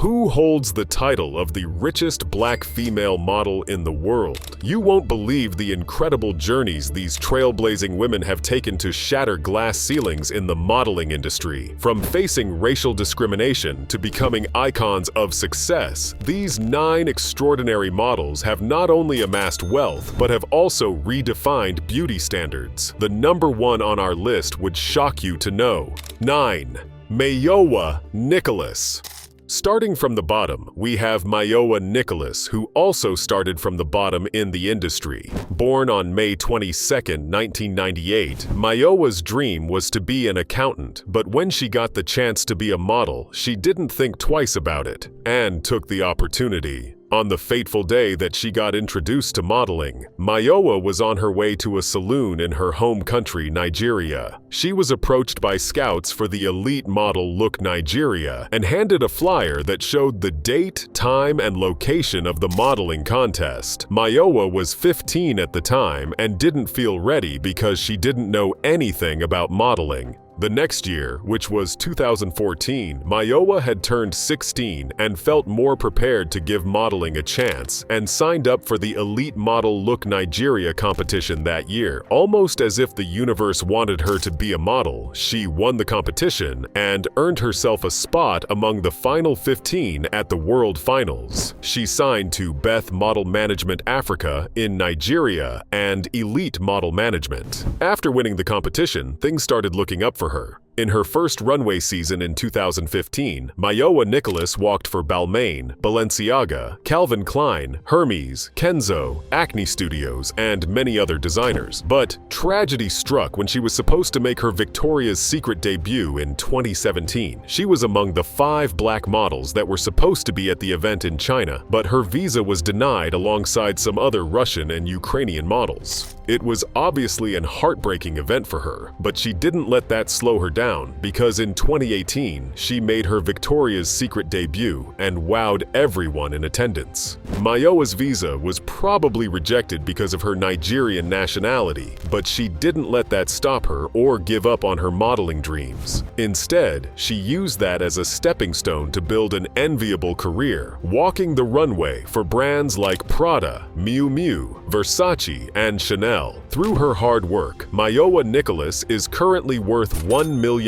Who holds the title of the richest black female model in the world? You won't believe the incredible journeys these trailblazing women have taken to shatter glass ceilings in the modeling industry. From facing racial discrimination to becoming icons of success, these 9 extraordinary models have not only amassed wealth, but have also redefined beauty standards. The number 1 on our list would shock you to know. 9. Mayowa Nicholas. Starting from the bottom, we have Mayowa Nicholas, who also started from the bottom in the industry. Born on May 22, 1998, Mayowa's dream was to be an accountant, but when she got the chance to be a model, she didn't think twice about it and took the opportunity. On the fateful day that she got introduced to modeling, Mayowa was on her way to a saloon in her home country, Nigeria. She was approached by scouts for the Elite Model Look Nigeria and handed a flyer that showed the date, time, and location of the modeling contest. Mayowa was 15 at the time and didn't feel ready because she didn't know anything about modeling. The next year, which was 2014, Mayowa had turned 16 and felt more prepared to give modeling a chance and signed up for the Elite Model Look Nigeria competition that year. Almost as if the universe wanted her to be a model, she won the competition and earned herself a spot among the final 15 at the World Finals. She signed to Beth Model Management Africa in Nigeria and Elite Model Management. After winning the competition, things started looking up for her. In her first runway season in 2015, Mayowa Nicholas walked for Balmain, Balenciaga, Calvin Klein, Hermes, Kenzo, Acne Studios, and many other designers. But tragedy struck when she was supposed to make her Victoria's Secret debut in 2017. She was among the 5 black models that were supposed to be at the event in China, but her visa was denied alongside some other Russian and Ukrainian models. It was obviously an heartbreaking event for her, but she didn't let that slow her down because in 2018, she made her Victoria's Secret debut and wowed everyone in attendance. Mayowa's visa was probably rejected because of her Nigerian nationality, but she didn't let that stop her or give up on her modeling dreams. Instead, she used that as a stepping stone to build an enviable career, walking the runway for brands like Prada, Miu Miu, Versace, and Chanel. Through her hard work, Mayowa Nicholas is currently worth $1 million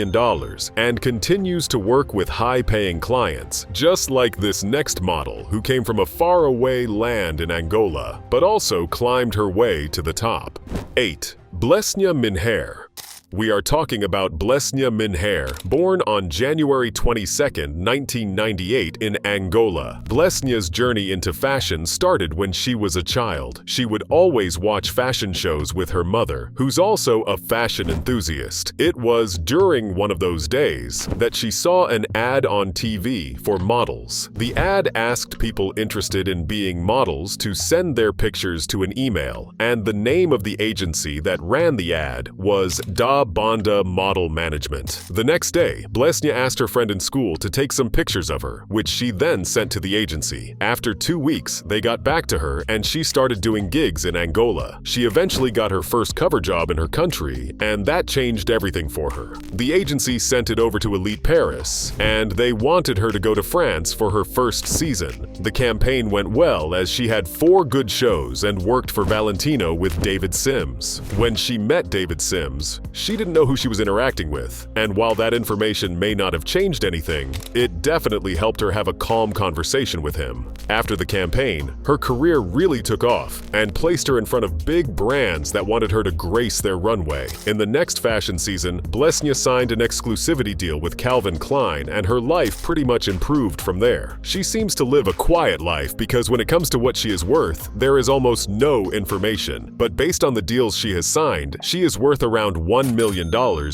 and continues to work with high-paying clients, just like this next model who came from a faraway land in Angola, but also climbed her way to the top. 8. Blesnia Minher. We are talking about Blesnia Minher, born on January 22, 1998 in Angola. Blesnia's journey into fashion started when she was a child. She would always watch fashion shows with her mother, who's also a fashion enthusiast. It was during one of those days that she saw an ad on TV for models. The ad asked people interested in being models to send their pictures to an email, and the name of the agency that ran the ad was Banda Model Management. The next day, Blesnia asked her friend in school to take some pictures of her, which she then sent to the agency. After 2 weeks, they got back to her and she started doing gigs in Angola. She eventually got her first cover job in her country, and that changed everything for her. The agency sent it over to Elite Paris, and they wanted her to go to France for her first season. The campaign went well as she had 4 good shows and worked for Valentino with David Sims. When she met David Sims, she didn't know who she was interacting with, and while that information may not have changed anything, it definitely helped her have a calm conversation with him. After the campaign, her career really took off and placed her in front of big brands that wanted her to grace their runway. In the next fashion season, Blesnia signed an exclusivity deal with Calvin Klein, and her life pretty much improved from there. She seems to live a quiet life because when it comes to what she is worth, there is almost no information. But based on the deals she has signed, she is worth around $1 million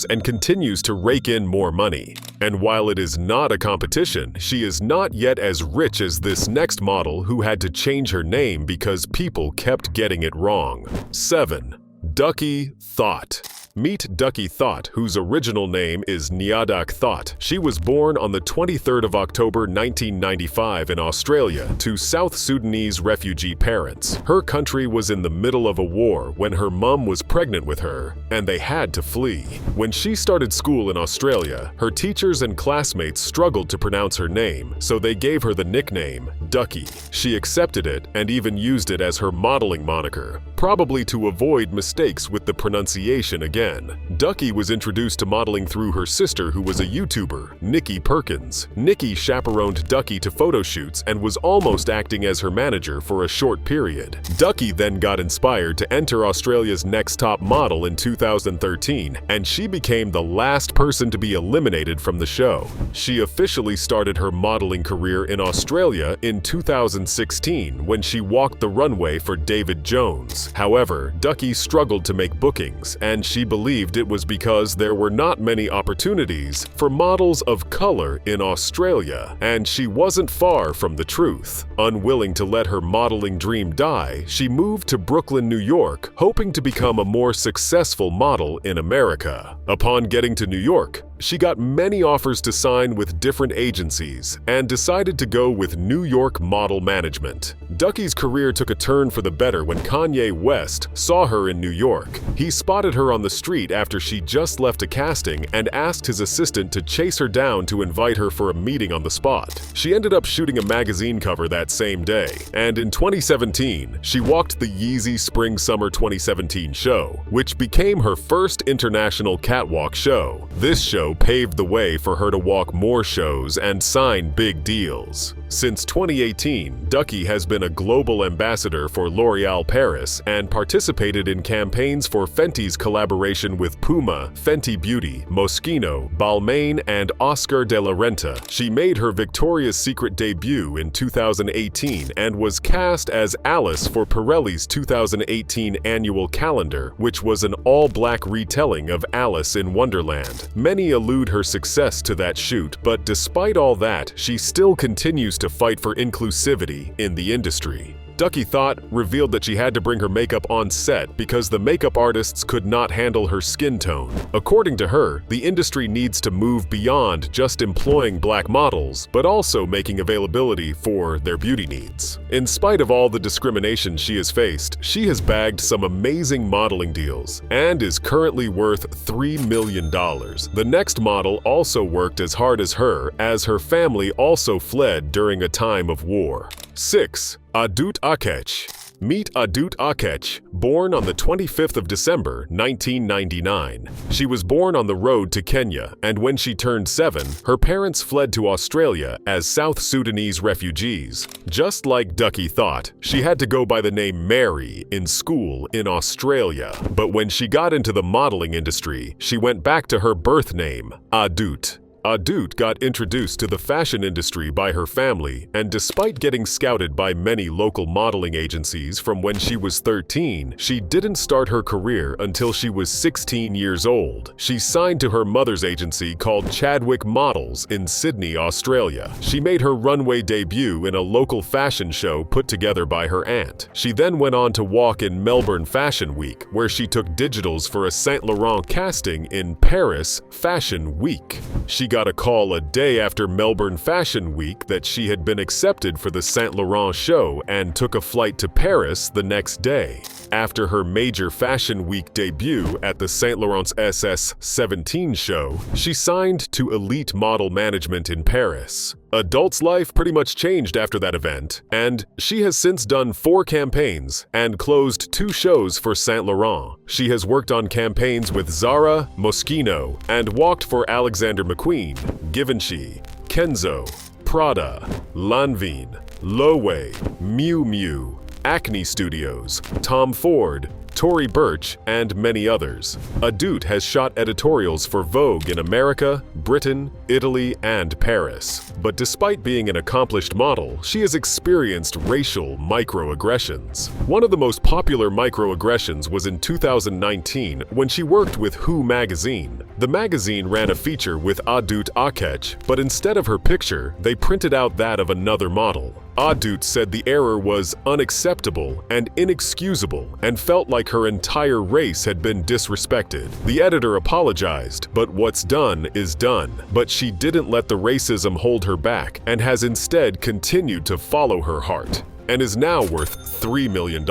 and continues to rake in more money. And while it is not a competition, she is not yet as rich as this next model who had to change her name because people kept getting it wrong. 7. Ducky Thought. Meet Ducky Thought, whose original name is Nyadak Thought. She was born on the 23rd of October 1995 in Australia to South Sudanese refugee parents. Her country was in the middle of a war when her mum was pregnant with her, and they had to flee. When she started school in Australia, her teachers and classmates struggled to pronounce her name, so they gave her the nickname Ducky. She accepted it and even used it as her modeling moniker, probably to avoid mistakes with the pronunciation again. Ducky was introduced to modeling through her sister, who was a YouTuber, Nikki Perkins. Nikki chaperoned Ducky to photo shoots and was almost acting as her manager for a short period. Ducky then got inspired to enter Australia's Next Top Model in 2013, and she became the last person to be eliminated from the show. She officially started her modeling career in Australia in 2016 when she walked the runway for David Jones. However, Ducky struggled to make bookings, and she believed it was because there were not many opportunities for models of color in Australia, and she wasn't far from the truth. Unwilling to let her modeling dream die, she moved to Brooklyn, New York, hoping to become a more successful model in America. Upon getting to New York, she got many offers to sign with different agencies and decided to go with New York Model Management. Ducky's career took a turn for the better when Kanye West saw her in New York. He spotted her on the street after she just left a casting and asked his assistant to chase her down to invite her for a meeting on the spot. She ended up shooting a magazine cover that same day, and in 2017, she walked the Yeezy Spring-Summer 2017 show, which became her first international catwalk show. This show paved the way for her to walk more shows and sign big deals. Since 2018, Ducky has been a global ambassador for L'Oréal Paris and participated in campaigns for Fenty's collaboration with Puma, Fenty Beauty, Moschino, Balmain, and Oscar de la Renta. She made her Victoria's Secret debut in 2018 and was cast as Alice for Pirelli's 2018 annual calendar, which was an all-black retelling of Alice in Wonderland. Many allude her success to that shoot, but despite all that, she still continues to fight for inclusivity in the industry. Ducky Thought revealed that she had to bring her makeup on set because the makeup artists could not handle her skin tone. According to her, the industry needs to move beyond just employing black models, but also making availability for their beauty needs. In spite of all the discrimination she has faced, she has bagged some amazing modeling deals and is currently worth $3 million. The next model also worked as hard as her family also fled during a time of war. 6. Adut Akech. Meet Adut Akech, born on the 25th of December, 1999. She was born on the road to Kenya, and when she turned 7, her parents fled to Australia as South Sudanese refugees. Just like Ducky Thought, she had to go by the name Mary in school in Australia. But when she got into the modeling industry, she went back to her birth name, Adut. Adut got introduced to the fashion industry by her family, and despite getting scouted by many local modeling agencies from when she was 13, she didn't start her career until she was 16 years old. She signed to her mother's agency called Chadwick Models in Sydney, Australia. She made her runway debut in a local fashion show put together by her aunt. She then went on to walk in Melbourne Fashion Week, where she took digitals for a Saint Laurent casting in Paris Fashion Week. She got a call a day after Melbourne Fashion Week that she had been accepted for the Saint Laurent show and took a flight to Paris the next day. After her major Fashion Week debut at the Saint Laurent's SS17 show, she signed to Elite Model Management in Paris. Adult's life pretty much changed after that event, and she has since done 4 campaigns and closed 2 shows for Saint Laurent. She has worked on campaigns with Zara, Moschino, and walked for Alexander McQueen, Givenchy, Kenzo, Prada, Lanvin, Loewe, Miu Miu, Acne Studios, Tom Ford, Tory Burch, and many others. Adut has shot editorials for Vogue in America, Britain, Italy, and Paris. But despite being an accomplished model, she has experienced racial microaggressions. One of the most popular microaggressions was in 2019 when she worked with Who magazine. The magazine ran a feature with Adut Akech, but instead of her picture, they printed out that of another model. Adut said the error was unacceptable and inexcusable and felt like her entire race had been disrespected. The editor apologized, but what's done is done. But she didn't let the racism hold her back and has instead continued to follow her heart, and is now worth $3 million.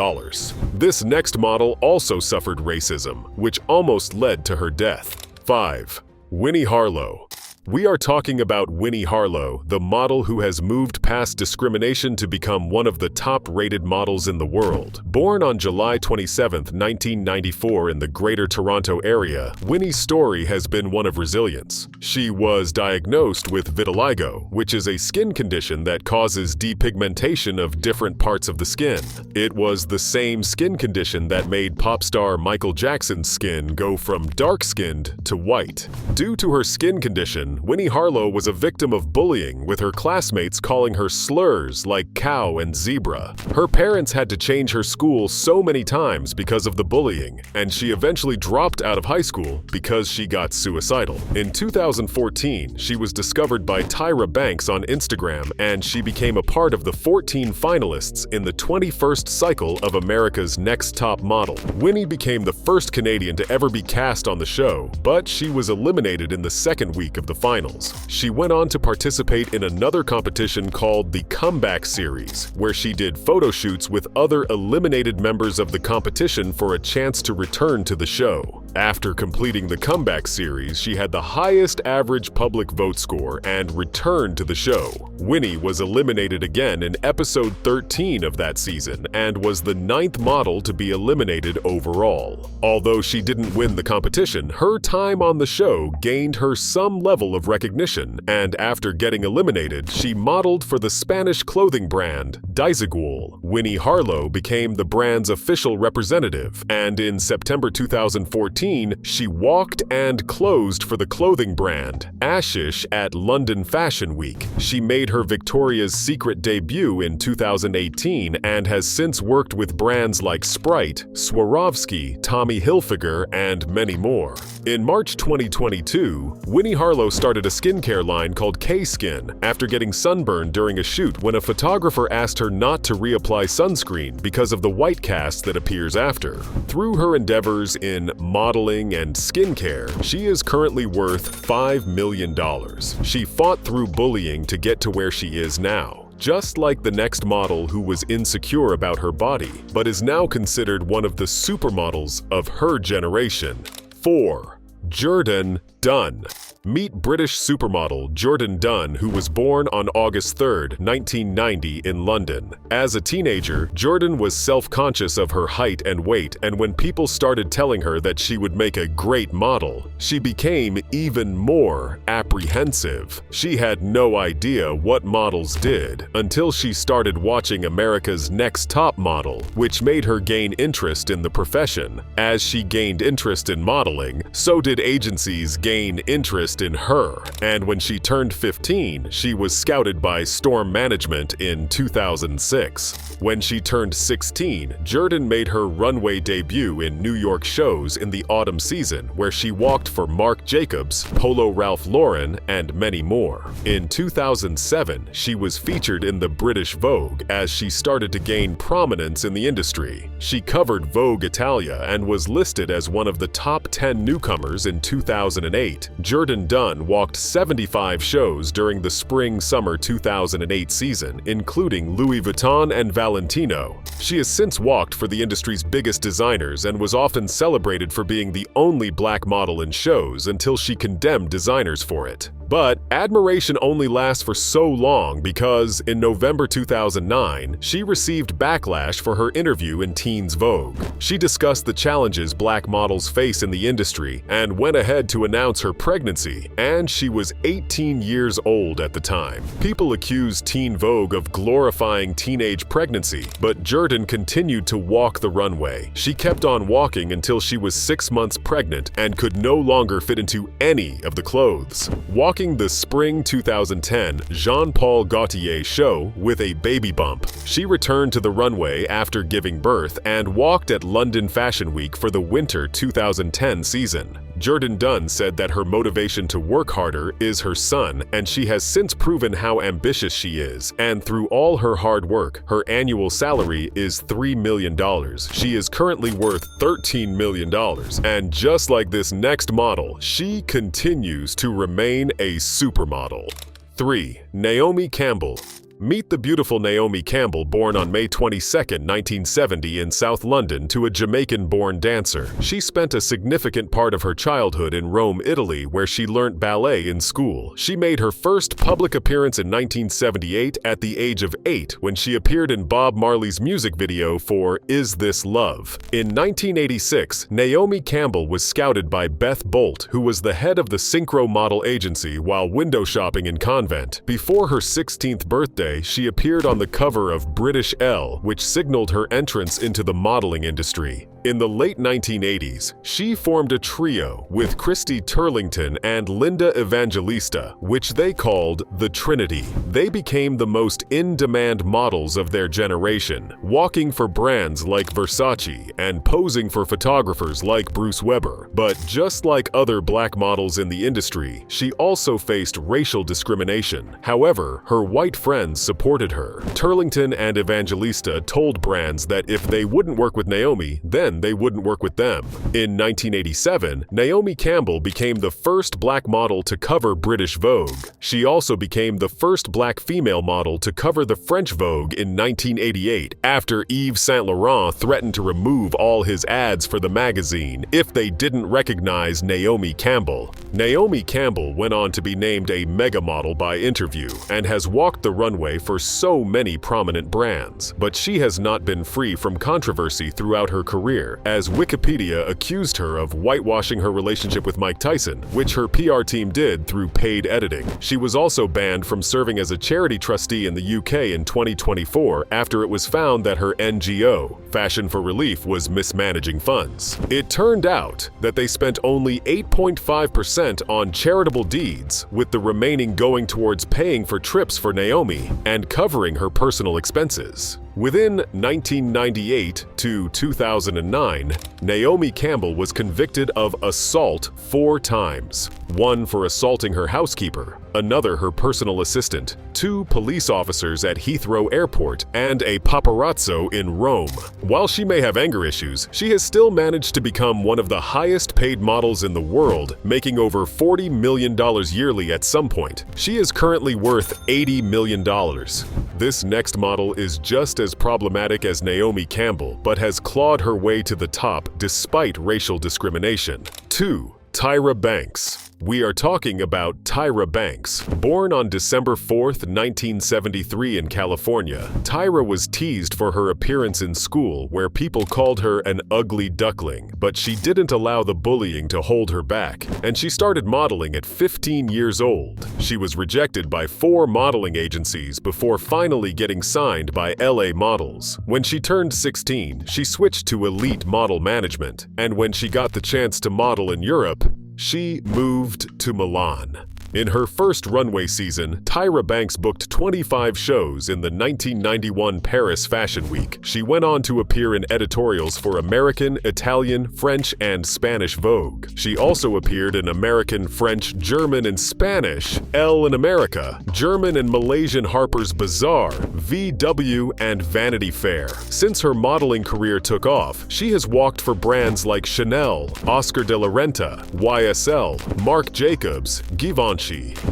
This next model also suffered racism, which almost led to her death. 5. Winnie Harlow. We are talking about Winnie Harlow, the model who has moved past discrimination to become one of the top-rated models in the world. Born on July 27, 1994 in the Greater Toronto area, Winnie's story has been one of resilience. She was diagnosed with vitiligo, which is a skin condition that causes depigmentation of different parts of the skin. It was the same skin condition that made pop star Michael Jackson's skin go from dark-skinned to white. Due to her skin condition, Winnie Harlow was a victim of bullying, with her classmates calling her slurs like cow and zebra. Her parents had to change her school so many times because of the bullying, and she eventually dropped out of high school because she got suicidal. In 2014, she was discovered by Tyra Banks on Instagram, and she became a part of the 14 finalists in the 21st cycle of America's Next Top Model. Winnie became the first Canadian to ever be cast on the show, but she was eliminated in the second week of the finals. She went on to participate in another competition called the Comeback Series, where she did photo shoots with other eliminated members of the competition for a chance to return to the show. After completing the Comeback Series, she had the highest average public vote score and returned to the show. Winnie was eliminated again in episode 13 of that season and was the 9th model to be eliminated overall. Although she didn't win the competition, her time on the show gained her some level of recognition, and after getting eliminated, she modeled for the Spanish clothing brand Desigual. Winnie Harlow became the brand's official representative, and in September 2014, she walked and closed for the clothing brand Ashish at London Fashion Week. She made her Victoria's Secret debut in 2018 and has since worked with brands like Sprite, Swarovski, Tommy Hilfiger, and many more. In March 2022, Winnie Harlow started a skincare line called K-Skin after getting sunburned during a shoot when a photographer asked her not to reapply sunscreen because of the white cast that appears after. Through her endeavors in modeling and skincare, she is currently worth $5 million. She fought through bullying to get to where she is now, just like the next model who was insecure about her body, but is now considered one of the supermodels of her generation. 4. Jordan Dunn. Meet British supermodel Jordan Dunn, who was born on August 3, 1990 in London. As a teenager, Jordan was self-conscious of her height and weight, and when people started telling her that she would make a great model, she became even more apprehensive. She had no idea what models did until she started watching America's Next Top Model, which made her gain interest in the profession. As she gained interest in modeling, so did agencies gain interest in her, and when she turned 15, she was scouted by Storm Management in 2006. When she turned 16, Jordan made her runway debut in New York shows in the autumn season, where she walked for Marc Jacobs, Polo Ralph Lauren, and many more. In 2007, she was featured in the British Vogue as she started to gain prominence in the industry. She covered Vogue Italia and was listed as one of the top 10 newcomers in 2008. Jordan Dunn walked 75 shows during the spring-summer 2008 season, including Louis Vuitton and Valentino. She has since walked for the industry's biggest designers and was often celebrated for being the only black model in shows until she condemned designers for it. But admiration only lasts for so long because, in November 2009, she received backlash for her interview in Teens Vogue. She discussed the challenges black models face in the industry and went ahead to announce her pregnancy, and she was 18 years old at the time. People accused Teen Vogue of glorifying teenage pregnancy, but Jordan continued to walk the runway. She kept on walking until she was 6 months pregnant and could no longer fit into any of the clothes. Walking the spring 2010 Jean-Paul Gaultier show with a baby bump, she returned to the runway after giving birth and walked at London Fashion Week for the winter 2010 season. Jordan Dunn said that her motivation to work harder is her son, and she has since proven how ambitious she is. And through all her hard work, her annual salary is $3 million. She is currently worth $13 million. And just like this next model, she continues to remain a supermodel. 3. Naomi Campbell. Meet the beautiful Naomi Campbell, born on May 22, 1970 in South London to a Jamaican-born dancer. She spent a significant part of her childhood in Rome, Italy, where she learnt ballet in school. She made her first public appearance in 1978 at the age of 8 when she appeared in Bob Marley's music video for Is This Love? In 1986, Naomi Campbell was scouted by Beth Bolt, who was the head of the Synchro model agency while window shopping in Convent. Before her 16th birthday, she appeared on the cover of British Elle, which signaled her entrance into the modeling industry. In the late 1980s, she formed a trio with Christy Turlington and Linda Evangelista, which they called the Trinity. They became the most in-demand models of their generation, walking for brands like Versace and posing for photographers like Bruce Weber. But just like other black models in the industry, she also faced racial discrimination. However, her white friends supported her. Turlington and Evangelista told brands that if they wouldn't work with Naomi, then they wouldn't work with them. In 1987, Naomi Campbell became the first black model to cover British Vogue. She also became the first black female model to cover the French Vogue in 1988, after Yves Saint Laurent threatened to remove all his ads for the magazine if they didn't recognize Naomi Campbell. Naomi Campbell went on to be named a mega model by Interview and has walked the runway for so many prominent brands. But she has not been free from controversy throughout her career, as Wikipedia accused her of whitewashing her relationship with Mike Tyson, which her PR team did through paid editing. She was also banned from serving as a charity trustee in the UK in 2024 after it was found that her NGO, Fashion for Relief, was mismanaging funds. It turned out that they spent only 8.5% on charitable deeds, with the remaining going towards paying for trips for Naomi and covering her personal expenses. Within 1998 to 2009, Naomi Campbell was convicted of assault 4 times. One for assaulting her housekeeper, another her personal assistant, 2 police officers at Heathrow Airport, and a paparazzo in Rome. While she may have anger issues, she has still managed to become one of the highest paid models in the world, making over $40 million yearly at some point. She is currently worth $80 million. This next model is just as problematic as Naomi Campbell, but has clawed her way to the top despite racial discrimination. 2. Tyra Banks. We are talking about Tyra Banks. Born on December 4, 1973 in California, Tyra was teased for her appearance in school, where people called her an ugly duckling, but she didn't allow the bullying to hold her back, and she started modeling at 15 years old. She was rejected by 4 modeling agencies before finally getting signed by LA Models. When she turned 16, she switched to Elite Model Management, and when she got the chance to model in Europe, she moved to Milan. In her first runway season, Tyra Banks booked 25 shows in the 1991 Paris Fashion Week. She went on to appear in editorials for American, Italian, French, and Spanish Vogue. She also appeared in American, French, German, and Spanish, Elle in America, German and Malaysian Harper's Bazaar, VW, and Vanity Fair. Since her modeling career took off, she has walked for brands like Chanel, Oscar de la Renta, YSL, Marc Jacobs, Givenchy,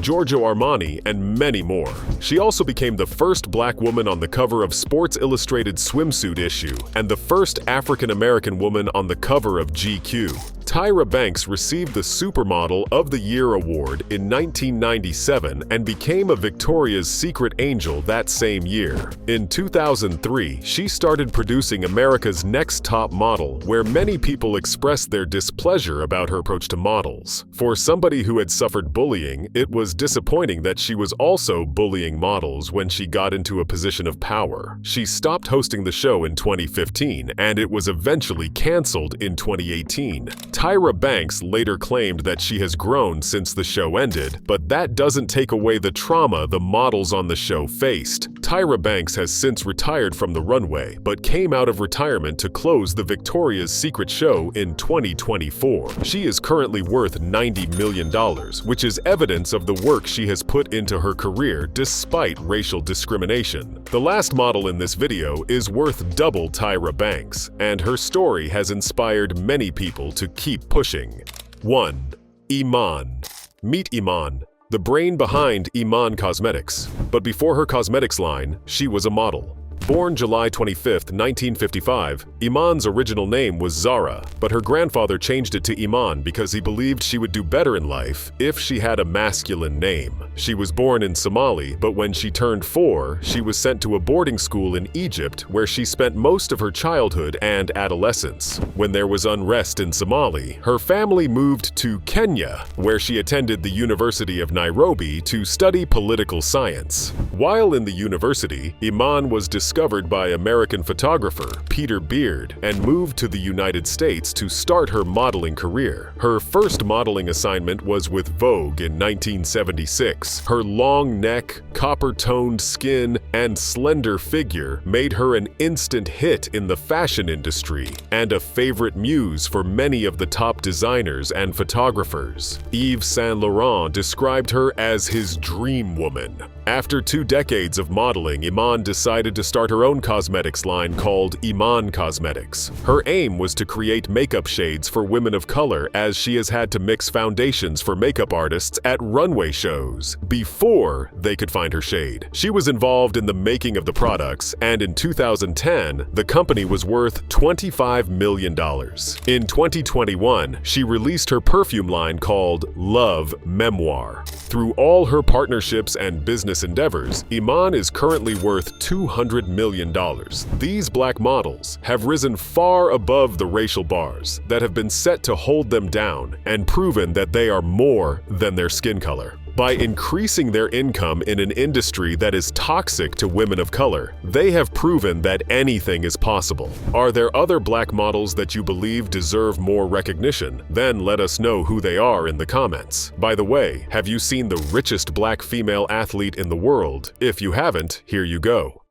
Giorgio Armani, and many more. She also became the first black woman on the cover of Sports Illustrated swimsuit issue and the first African-American woman on the cover of GQ. Tyra Banks received the Supermodel of the Year award in 1997 and became a Victoria's Secret Angel that same year. In 2003, she started producing America's Next Top Model, where many people expressed their displeasure about her approach to models. For somebody who had suffered bullying, it was disappointing that she was also bullying models when she got into a position of power. She stopped hosting the show in 2015, and it was eventually canceled in 2018. Tyra Banks later claimed that she has grown since the show ended, but that doesn't take away the trauma the models on the show faced. Tyra Banks has since retired from the runway, but came out of retirement to close the Victoria's Secret show in 2024. She is currently worth $90 million, which is evidence of the work she has put into her career despite racial discrimination. The last model in this video is worth double Tyra Banks, and her story has inspired many people to keep pushing. 1. Iman. Meet Iman, the brain behind Iman Cosmetics. But before her cosmetics line, she was a model. Born July 25, 1955, Iman's original name was Zara, but her grandfather changed it to Iman because he believed she would do better in life if she had a masculine name. She was born in Somali, but when she turned 4, she was sent to a boarding school in Egypt where she spent most of her childhood and adolescence. When there was unrest in Somali, her family moved to Kenya, where she attended the University of Nairobi to study political science. While in the university, Iman was discovered by American photographer Peter Beard and moved to the United States to start her modeling career. Her first modeling assignment was with Vogue in 1976. Her long neck, copper-toned skin, and slender figure made her an instant hit in the fashion industry and a favorite muse for many of the top designers and photographers. Yves Saint Laurent described her as his dream woman. After 2 decades of modeling, Iman decided to start her own cosmetics line called Iman Cosmetics. Her aim was to create makeup shades for women of color, as she has had to mix foundations for makeup artists at runway shows before they could find her shade. She was involved in the making of the products, and in 2010, the company was worth $25 million. In 2021, she released her perfume line called Love Memoir. Through all her partnerships and business endeavors, Iman is currently worth $200 million. These black models have risen far above the racial bars that have been set to hold them down and proven that they are more than their skin color. By increasing their income in an industry that is toxic to women of color, they have proven that anything is possible. Are there other black models that you believe deserve more recognition? Then let us know who they are in the comments. By the way, have you seen the richest black female athlete in the world? If you haven't, here you go.